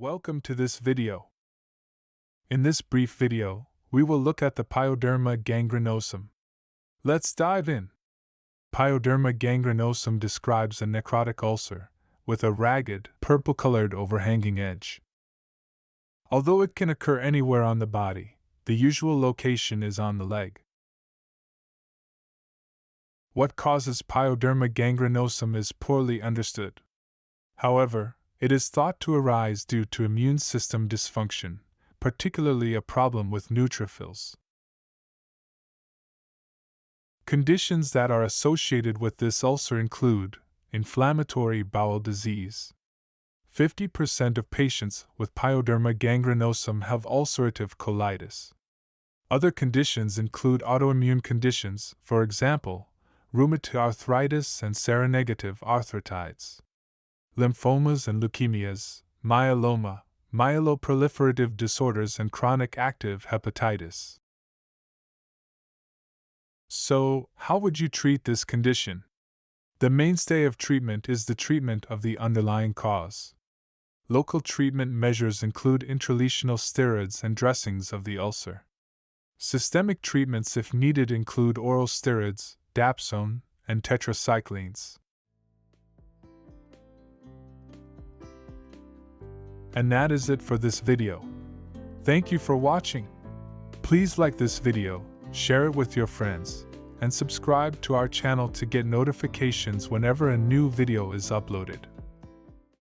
Welcome to this video. In this brief video, we will look at the Pyoderma Gangrenosum. Let's dive in. Pyoderma Gangrenosum describes a necrotic ulcer with a ragged, purple-colored overhanging edge. Although it can occur anywhere on the body, the usual location is on the leg. What causes Pyoderma Gangrenosum is poorly understood. However, it is thought to arise due to immune system dysfunction, particularly a problem with neutrophils. Conditions that are associated with this ulcer include inflammatory bowel disease. 50% of patients with Pyoderma Gangrenosum have ulcerative colitis. Other conditions include autoimmune conditions, for example, rheumatoid arthritis and seronegative arthritides, lymphomas and leukemias, myeloma, myeloproliferative disorders, and chronic active hepatitis. So, how would you treat this condition? The mainstay of treatment is the treatment of the underlying cause. Local treatment measures include intralesional steroids and dressings of the ulcer. Systemic treatments, if needed, include oral steroids, dapsone, and tetracyclines. And that is it for this video. Thank you for watching. Please like this video, share it with your friends, and subscribe to our channel to get notifications whenever a new video is uploaded.